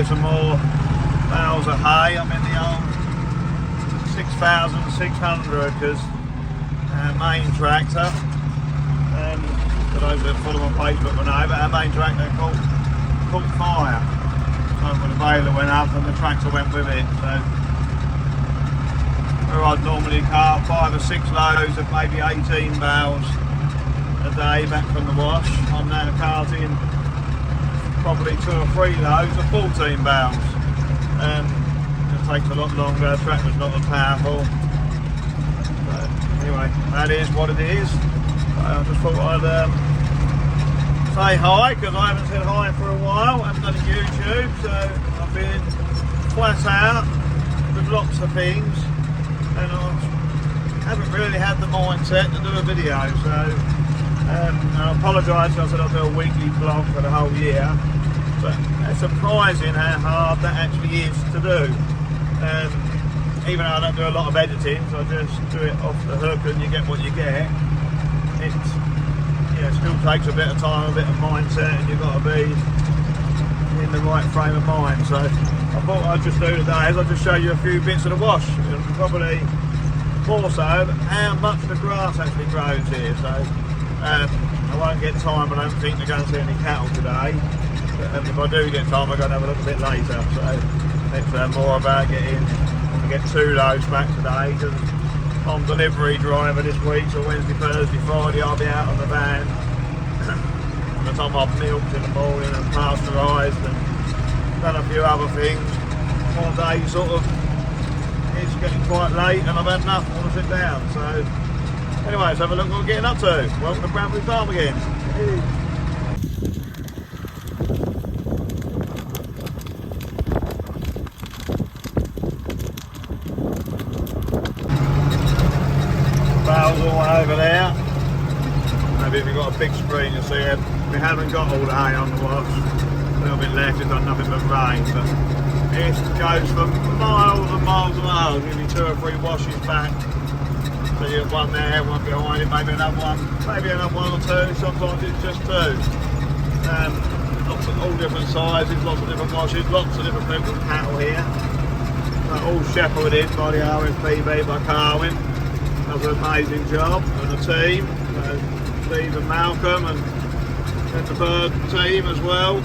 you some more bales of hay. I'm in the old 6,600 because main tractor. For those that follow on Facebook will know, but our main tractor caught fire. So when the baler went up and the tractor went with it. So where I'd normally cart 5 or 6 loads of maybe 18 bales a day back from the wash, I'm now carting probably 2 or 3 loads of 14 bales. It takes a lot longer, the tractor's not as powerful. But anyway, that is what it is. I just thought I'd say hi, because I haven't said hi for a while. I haven't done YouTube, so I've been flat out with lots of things, and I haven't really had the mindset to do a video. So I apologise, I said I'll do a weekly vlog for the whole year, but it's surprising how hard that actually is to do. Even though I don't do a lot of editing, so I just do it off the hook and you get what you get. It still takes a bit of time, a bit of mindset, and you've got to be in the right frame of mind. So I thought I'd just do today is I'll just show you a few bits of the wash, and probably more so how much the grass actually grows here. So I won't get time, I don't think, to go and see any cattle today. But if I do get time, I'm going to have a look a bit later. So it's more about getting 2 loads back today, because I'm delivery driver this week, so Wednesday, Thursday, Friday I'll be out on the van. By the time I've milked in the morning and pasteurised and done a few other things, one day sort of it's getting quite late and I've had enough, I want to sit down. So anyway, let's have a look what we're getting up to. Welcome to Bramley Farm again. Bales all over there. Maybe if you've got a big screen you'll see it. We haven't got all the hay on the wash. A little bit left, it's done nothing but rain, but it goes for miles and miles and miles, maybe 2 or 3 washes back. So you have one there, one behind it, maybe another one or 2, sometimes it's just 2. Lots of all different sizes, lots of different washes, lots of different people's cattle here. All shepherded by the RFPB, by Carwin. Does an amazing job, and the team, Steve and Malcolm, and the bird team as well.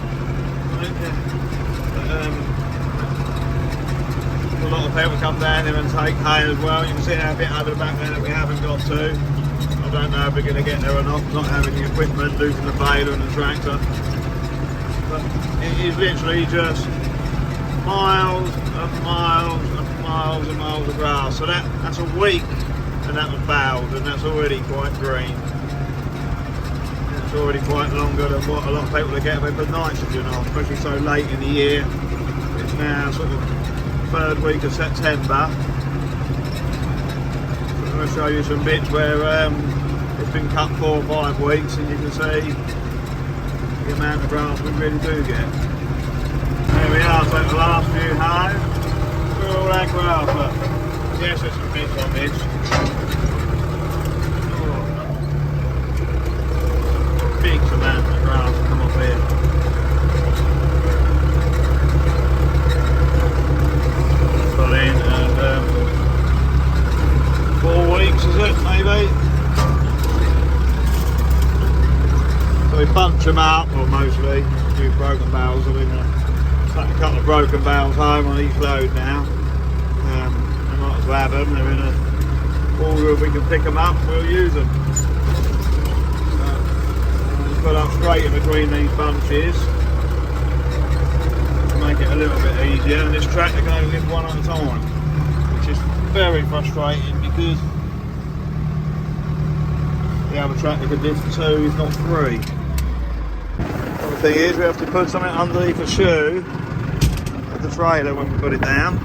A lot of people come down here and take hay as well. You can see our bit over the back there that we haven't got to. I don't know if we're going to get there or not, not having the equipment, losing the baler and the tractor. But it is literally just miles and miles and miles and miles of grass. So that's a week. And that was bales, and that's already quite green. It's already quite longer than what a lot of people are getting with nitrogen on, especially so late in the year. It's now sort of 3rd week of September. So I'm going to show you some bits where it's been cut 4 or 5 weeks, and you can see the amount of grass we really do get. There we are, so the last few hoes, we're all that grass, look. Yes, there's some bits on this. Big amount of grass come up here. Put in and 4 weeks is it, maybe? So we bunch them up, or mostly, a few broken bales. So we're going to take a couple of broken bales home on each load now. Might as well have them, they're in a order, if we can pick them up, we'll use them. Just put up straight in between these bunches to make it a little bit easier, and this tractor can only lift 1 at a time, which is very frustrating because the other tractor could lift 2, if not 3. The thing is, we have to put something underneath the shoe of the trailer when we put it down,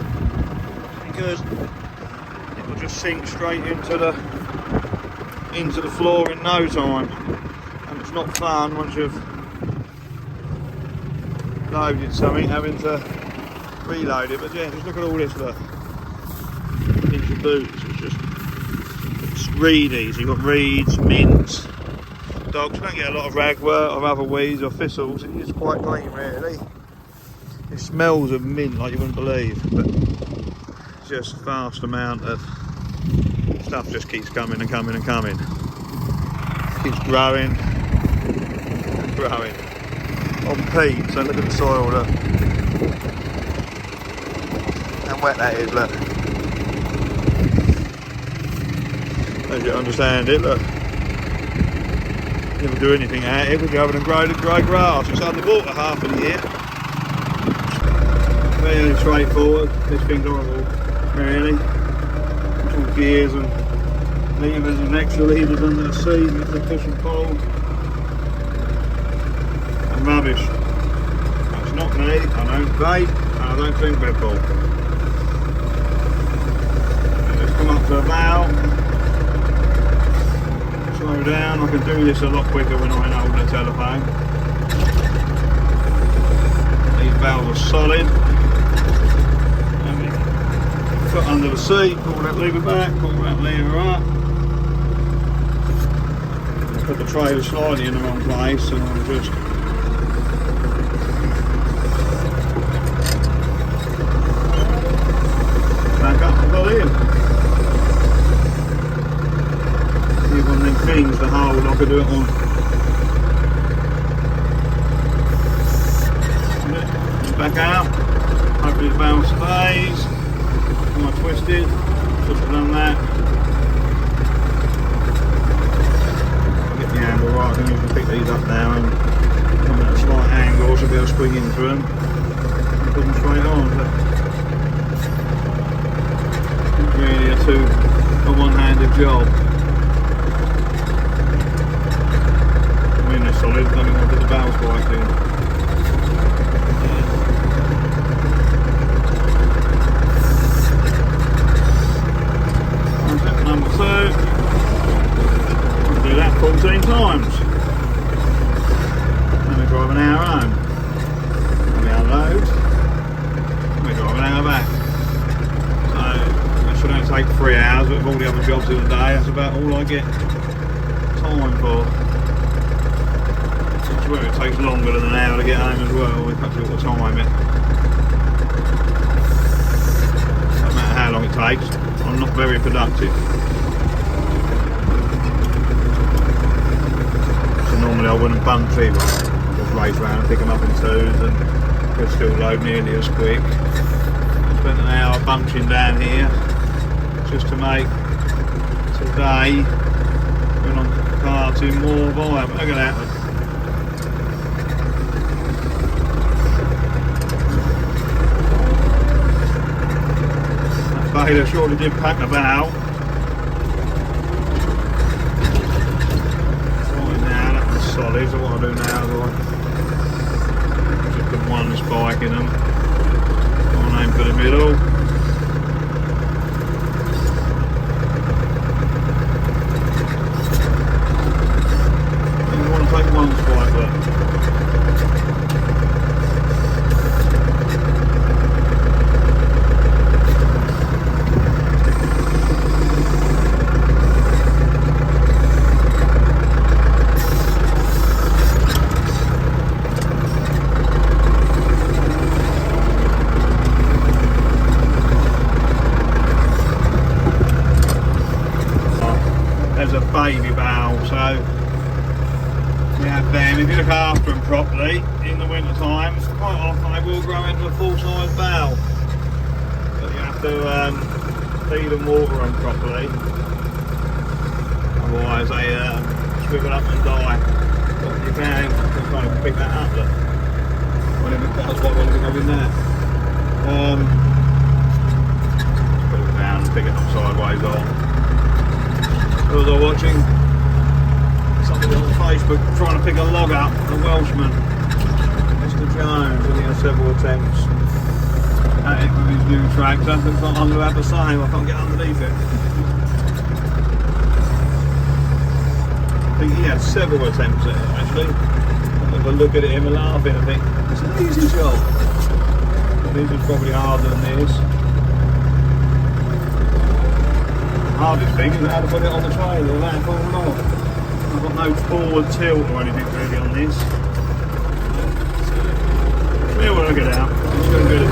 because it will just sink straight into the floor in no time, and it's not fun once you've loaded something having to reload it. But yeah, just look at all this, look, into boots, it's reedy, so you've got reeds, mints, dogs. You don't get a lot of ragwort or other weeds or thistles, it is quite clean really. It smells of mint like you wouldn't believe, but just vast amount of stuff just keeps coming and coming and coming. Keeps growing and growing. On peat, so look at the soil, look. How wet that is, look. As you understand it, look. Never do anything at it, we'd go over and grow grass. It's underwater half of the year. Very straightforward, this thing's horrible, really. It's all gears and levers and extra levers under the seat, you have to push and pull. And rubbish. That's not me, I don't vape, and I don't drink Red Bull. Let's come up to a valve. Slow down, I can do this a lot quicker when I'm holding a telephone. These valves are solid. Foot under the seat, pull that lever back, pull that lever up. Put the trailer slightly in the wrong place and I'll just back up and pull in. See one of them things to hold, I could do it on. Just back out, hopefully the valve stays. I twisted, just done that. I'll get the handle right, I think you can pick these up now and come at a slight angle, so I'll be able to swing into them and put them straight on. But it's really a one-handed job. I mean they're solid, I don't want to put the valves right in. Number 2, I'll do that 14 times. Then we drive an hour home. Then we unload. Then we drive an hour back. So that should only take 3 hours, but with all the other jobs of the day, that's about all I get time for. I swear it takes longer than an hour to get home as well, if that's what the time it. No matter how long it takes, I'm not very productive. So normally I wouldn't bunch either. Just race around and pick them up in twos and could still load nearly as quick. I spent an hour bunching down here just to make today when I'm karting more viable. Look at that. Bale surely did pack the bow. Right now, that one's solid, so what I do now is I just put one spike in them. One aim for the middle. You want to take one spike there. There's a baby valve, so we have them. If you look after them properly in the winter time, quite often they will grow into a full-size valve, but you have to feed and water them properly, otherwise they shrivel up and die. But you can kind of pick that up, look. Whenever it does, what will it go in there? Put it down and pick it up sideways on. I was watching something on Facebook trying to pick a log up, a Welshman, Mr. Jones, and he had several attempts at it with his new tractor. Looks like I'm going to have the same, I can't get underneath it. I think he had several attempts at it actually. If I look at him and laughing, I think, it's an easy job. Well, this is probably harder than this. Hardest thing is how to put it on the trailer without falling off. I've got no forward tilt or anything really on this. So, we'll work it out. Still good at it.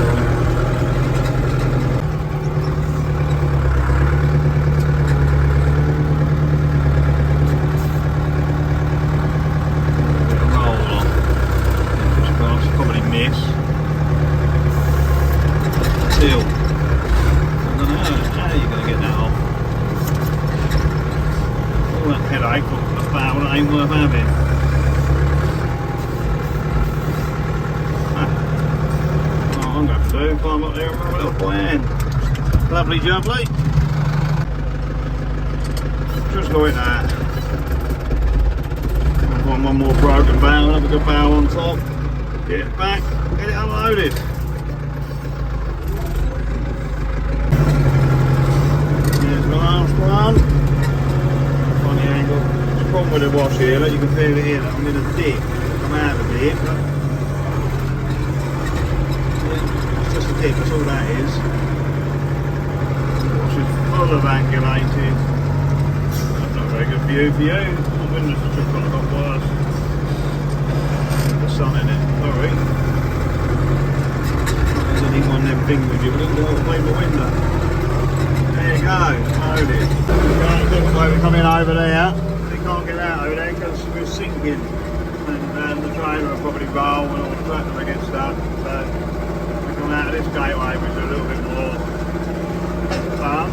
Seal. I don't know how you're going to get that off. All that headache off the foul that ain't worth having. What I'm going to do, climb up there and rub a little by hand. Lovely jubbly. Just like that. I've got one more broken barrel, have a good barrel on top. Get it back, get it unloaded. Last one. Funny angle. There's a problem with the wash here, like you can feel it here. I'm in a dip. I'm out of the dip. Yeah, it's just a dip, that's all that is. The wash is full of angulated. That's not a very good view for you. The windows have just got a lot worse. The sun in it, sorry. There's only one of them things with you, but it won't play the window. There you go, loaded. We're coming over there. We can't get out over there because we're sinking. And the trailer will probably roll and all the tractor will get stuck. So we come out of this gateway, which is a little bit more fun.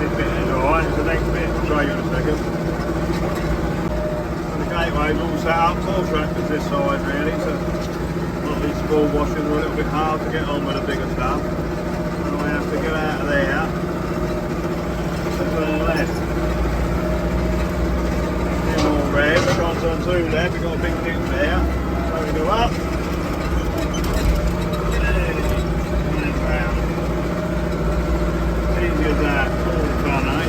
This bit is alright, it's the next bit. I'll show you in a second. So the gateway's all set up for tractors this side really. So a lot of these small washers are a little bit hard to get on with the bigger stuff. I have to get out of there, so turn left. Two more red, we can't turn two left, we've got a big dip there. So we go up, and round. Easy as that, all the fun, eh?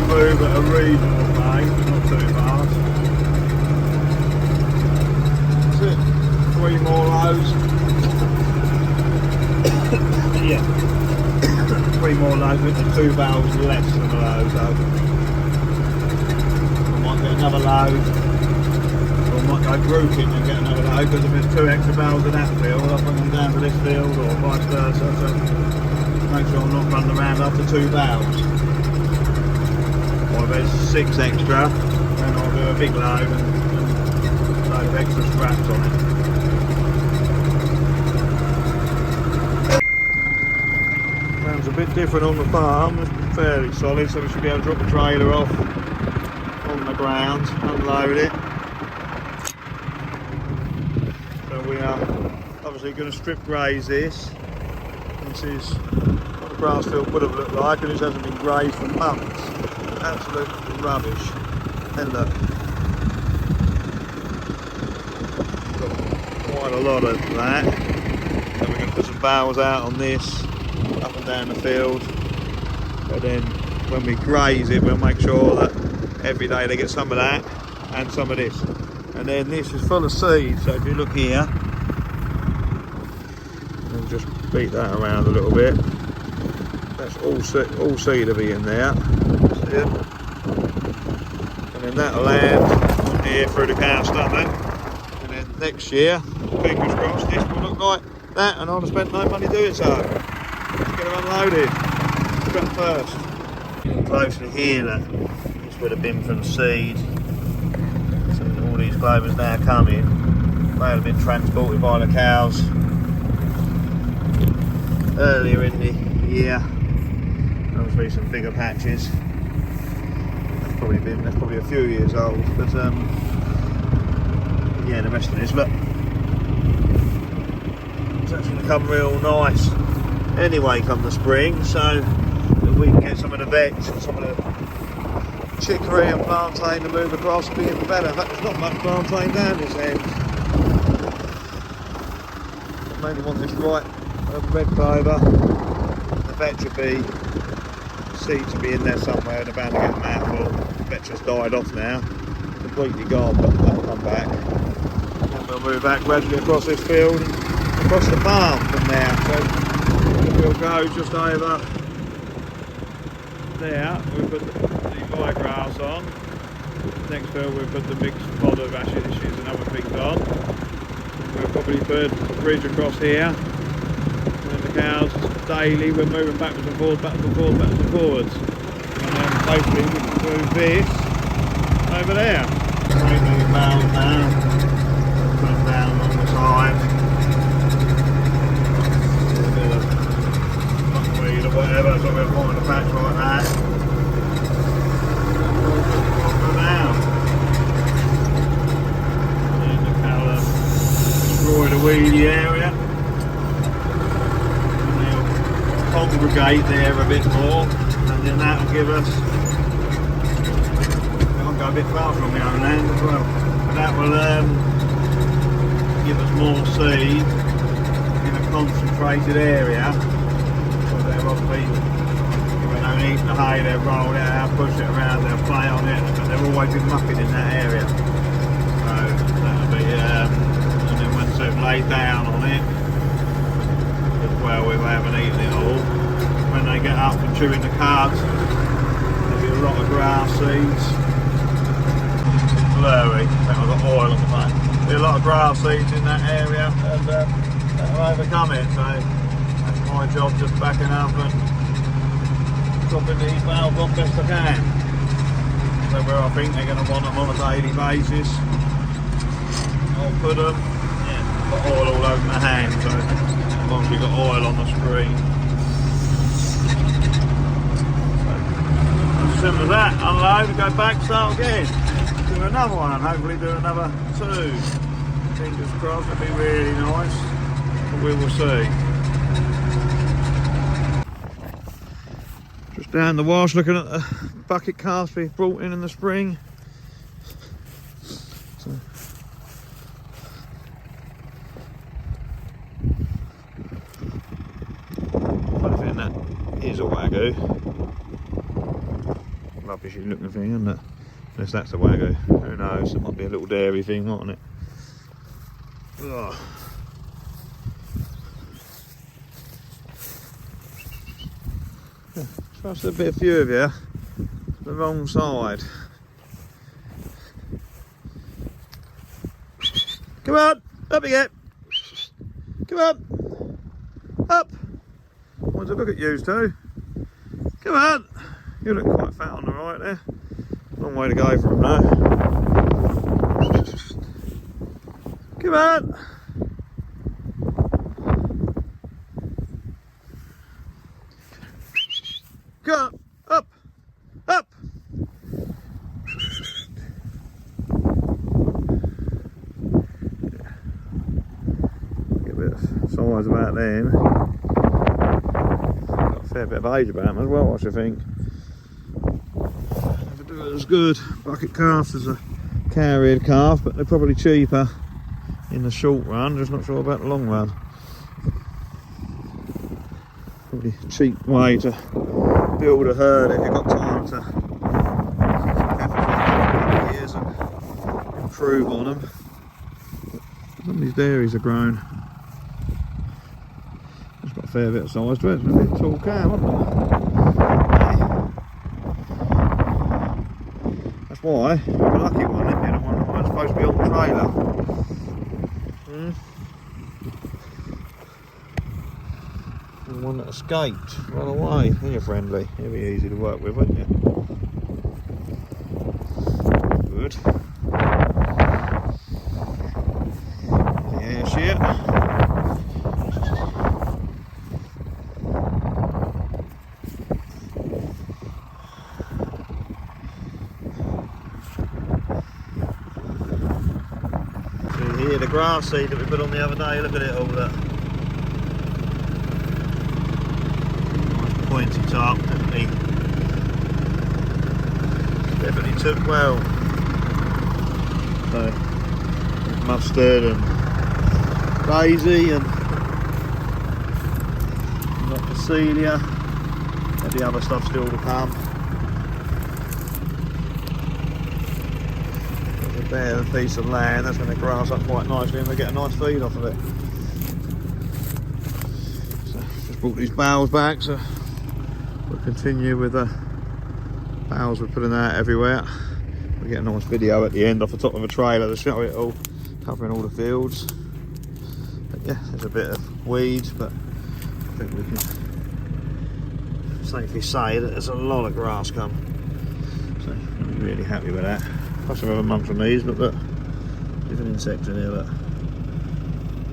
Move at a reasonable pace, not too fast. That's it, 3 more loads. Yeah, 3 more loads with the 2 valves less than a load, so I might get another load, or I might go grouping and get another load, because if there's 2 extra valves in that field, I'll bring them down to this field, or vice versa, so make sure I'm not running around after 2 valves. Or if there's 6 extra, then I'll do a big load and load of extra scraps on it. A bit different on the farm, it's fairly solid, so we should be able to drop the trailer off on the ground, unload it. So we are obviously going to strip graze this. This is what the grass field would have looked like, and it hasn't been grazed for months. Absolutely rubbish. And look, got quite a lot of that. So we're going to put some bales out on this, up and down the field, but then when we graze it we'll make sure that every day they get some of that and some of this. And then this is full of seed, so if you look here, we'll just beat that around a little bit. That's all seed will be in there. See it? And then that'll land here through the cow's stomach, and then next year, fingers crossed, this will look like that, and I'll have spent no money doing so. Let's get them unloaded. Strap first. Closely here, look. This would have been from seed. So all these clovers now coming. They have been transported by the cows earlier in the year. Obviously some bigger patches. That's probably a few years old, but yeah, the rest of this, look. It's actually going to come real nice anyway come the spring, so that we can get some of the vetch and some of the chicory and plantain to move across and be even better. In fact, there's not much plantain down this end. I mainly want this right red clover. The vetch would be seed to be in there somewhere and about to get a mouthful. The vetch has died off now, completely gone, but that'll come back. And we'll move back gradually across this field and across the farm from there. So we'll go just over there. We'll put the rye grass on. Next fill we'll put the mixed pod of ashes and other things on. We'll probably put a bridge across here. And the cows daily we're moving backwards and forwards, backwards and forwards, backwards and forwards. And then hopefully we can move this over there. Taking these bales now, put them down on the side. A bit of buckwheat or whatever, so we'll find a patch like that. Destroy the weedy area, and they'll congregate there a bit more, and then that'll give us, I'll go a bit far from my own land as well, but that will give us more seed in a concentrated area. So they'll obviously, when they eat the hay, they'll roll it out, push it around, they'll play on it, but they've always been mucking in that area. So that'll be they've laid down on it as well, we haven't eaten it all. When they get up and chewing the cards, there'll be a lot of grass seeds. It's blurry, I think I've got oil on the phone. There'll be a lot of grass seeds in that area, and that'll overcome it. So that's my job, just backing up and dropping these bales off best I can. So where I think they're going to want them on a daily basis, I'll put them. Got oil all over my hand, so as long as we've got oil on the screen. So, as simple as that, unload, go back, start again. Do another one, hopefully do another 2. Fingers crossed, it'll be really nice, but we will see. Just down the wash, looking at the bucket calves we brought in the spring. So, is a wagyu. Rubbishy looking thing, isn't it? Unless that's a wagyu. Who knows? It might be a little dairy thing, mightn't it? Ugh. Yeah, trust a bit few of you. The wrong side. Come on! Up you get! Come on! Up! Want to look at you two. Come on! You look quite fat on the right there. Long way to go from though. Come on! Come on! Up! Up! Get a bit of size about then. Fair bit of age about them as well, I should think. Never do it as good bucket calves as a carried calf, but they're probably cheaper in the short run, just not sure about the long run. Probably a cheap way to build a herd if you've got time to have years and improve on them. Some of these dairies are grown. Got a fair bit of size to it, it's a bit tall cow, hasn't it? That's why we're lucky one, isn't it? The one that was supposed to be on the trailer. The one that escaped, run away. You're friendly, he'll be easy to work with, won't you? Good. Yeah, shit. Here, the grass seed that we put on the other day, look at it all, look. Nice pointy top, definitely took well. So, mustard and daisy and got Facelia, and the other stuff still to come. There, a piece of land that's going to grass up quite nicely and they get a nice feed off of it. So just brought these bales back, so we'll continue with the bales we're putting out everywhere. We get a nice video at the end off the top of a trailer to show it all, covering all the fields. But yeah, there's a bit of weeds, but I think we can safely say that there's a lot of grass come. So I'm really happy with that. Plus another month from these, but look, different insects in here. Look,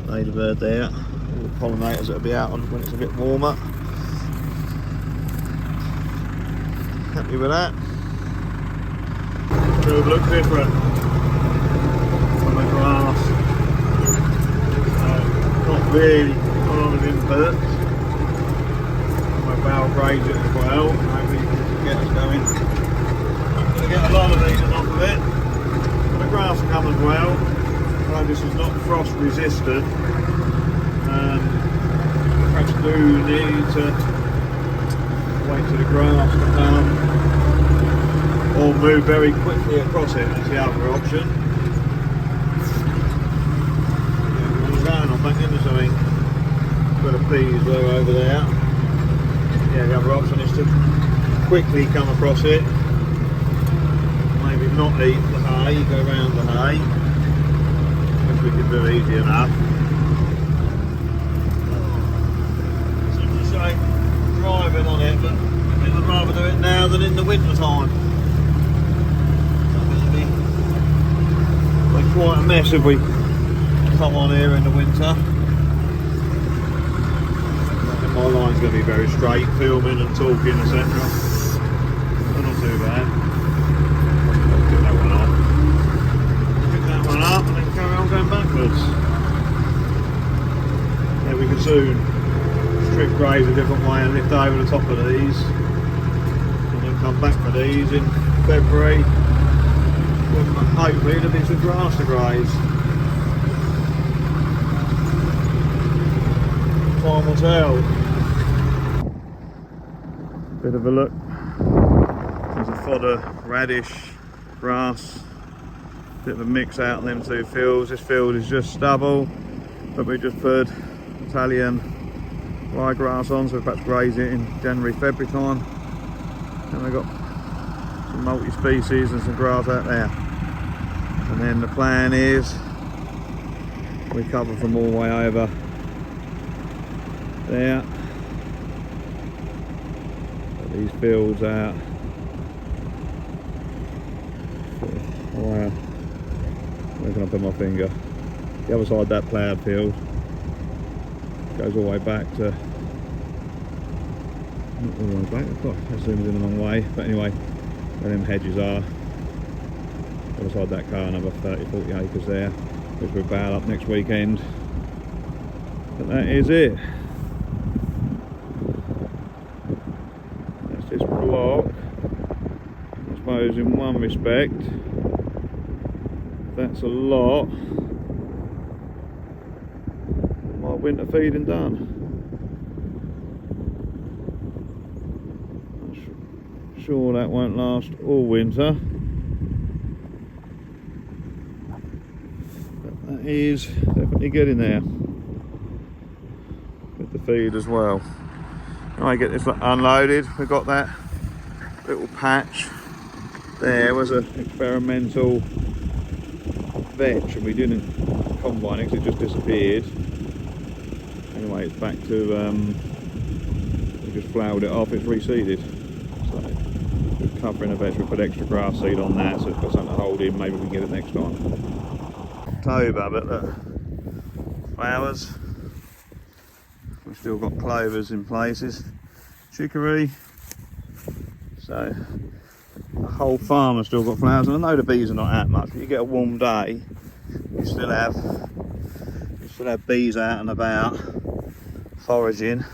ladybird there, all the pollinators that'll be out on when it's a bit warmer. Happy with that. It will look different from the grass. Not really farming inverts. My bale graze it as well. Hopefully you can get us going. I'm going to get a lot of these off of it. But the grass will come as well. Although this is not frost resistant. Perhaps do need to wait till the grass to come, or move very quickly across it. That's the other option. Yeah, we're going on back into something where the peas were over there. Yeah, the other option is to quickly come across it. Maybe not eat the hay, go round the hay, which we can do easy enough. Driving on it, but I'd rather do it now than in the winter time. It'll be quite a mess if we come on here in the winter. I think my line's going to be very straight, filming and talking, etc. Not too bad. Pick that one up. Pick that one up and then carry on going backwards. Yeah, we can soon strip graze a different way and lift over the top of these, and then come back for these in February when hopefully there'll be some grass to graze. Time will tell. Bit of a look. There's a fodder, radish, grass, bit of a mix out in them two fields. This field is just stubble, but we just put Italian ryegrass on, so we'll perhaps graze it in January, February time. And we've got some multi-species and some grass out there. And then the plan is we cover from all the way over there. Put these fields out. Wow. Where can I put my finger? The other side of that ploughed field goes all the way back to, not all the way back, God, that zooms in the wrong way, but anyway, where them hedges are, other side of that car, another 30-40 acres there, which we'll bale up next weekend. But that is it. That's this block. I suppose in one respect, that's a lot. Winter feeding done. I'm sure that won't last all winter, but that is definitely getting there with the feed as well. When I get this unloaded, we've got that little patch there was an experimental vetch and we didn't combine it because it just disappeared. Anyway, it's back to, we just flowered it off, it's reseeded. So, we're covering a veg, we put extra grass seed on that so it's got something to hold in, maybe we can get it next time. October, but look, flowers. We've still got clovers in places, chicory. So, the whole farm has still got flowers, and I know the bees are not out much, but you get a warm day, you still have bees out and about foraging,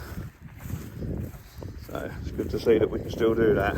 so it's good to see that we can still do that.